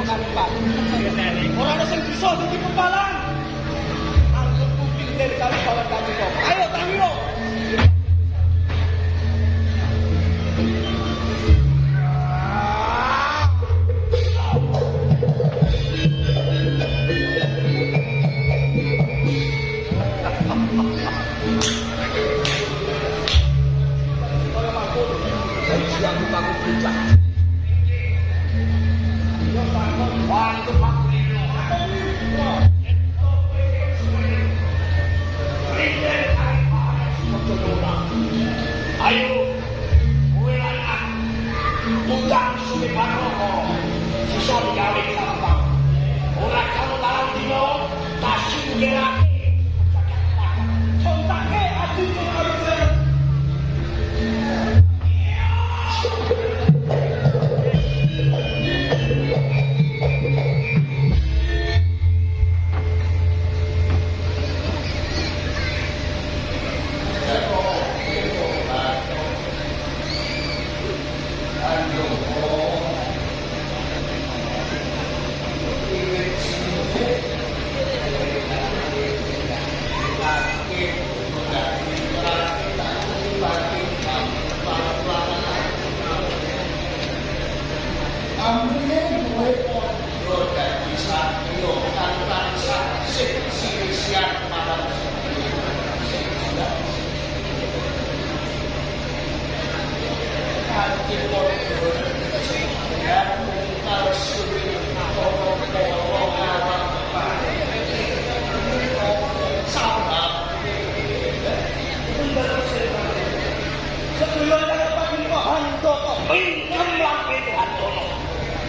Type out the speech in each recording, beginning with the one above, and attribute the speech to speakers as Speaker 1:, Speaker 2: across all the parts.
Speaker 1: kalipat. Ora ana sing bisa dadi pepalang. Angkut kuping dari kali kawan kami kok. Ayo Tamiro.
Speaker 2: Ayo, kowe lan utang suwe paroko. Sisa digawe gampang. Ora kamu dalam dino tasing gelake.
Speaker 1: Contake adu karo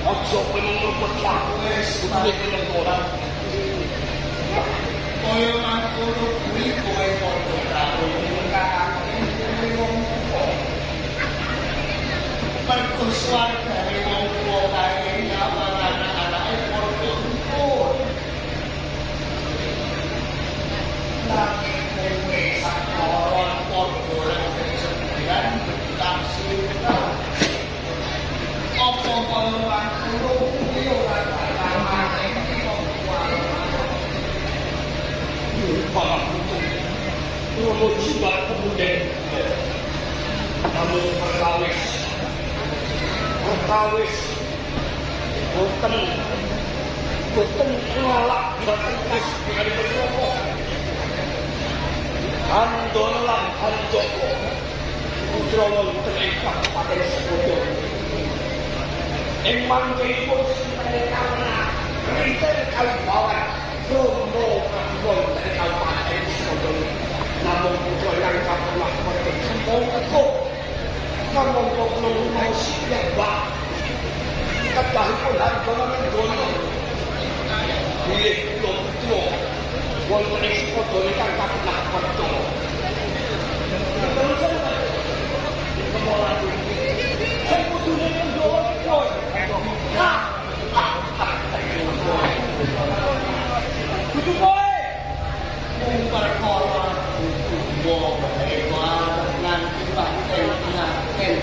Speaker 2: Ojo penunggu wis kuwi penungguan. Koyo mangkono kuwi kowe padha karo kakake wong tuwa. Perko swargane wong tuwa kae nyawang anak-anake padha tuwa. Lagi kowe sakloron padha rencana tak sira. Apa koyo mangkono kuwi ora kaya Romo jiwa kemudian kamu perkawis boten nolak batis dengan berromo Andon lan Handoko putra wonten ing Kabupaten Sebodo ing mangkipun mereka menang rinten Kalibawan Romo Kabupaten dari Kabupaten Sebodo namun putra yang kapulah pada semongko namongko belum mau siap bak kedahipun Handona mendono pilih putra wonten ing Sebodo ingkang kapulah pada kemolan saya kudune mendono kudu kowe perkara wong hebat nganti paten ngaten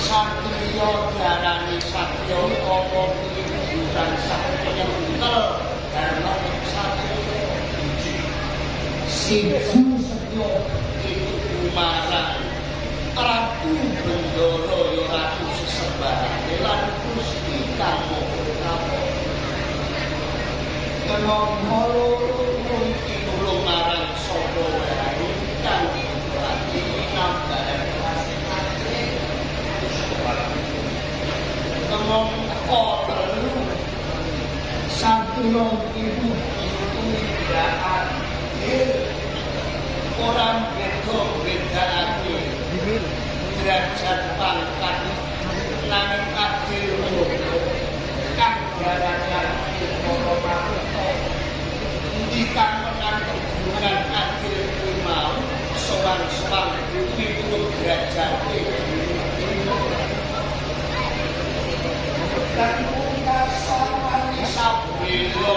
Speaker 2: satriya diarani satya apa bukan satya buntel karena satya sing satya itu kumaran Ratu Bendoro ya Ratu Sesembarang lan Gusti Kamu Menongolo mungkin belum marang sapa wae kang berarti nambahan kasih Ngomong perlu satrio ibu itu tidak adil orang beda adil derajat pangkat nanging adil kang derajat jika menangkap hubungan adil mau sowan-sowan piturut derajat dan pungkasan sabila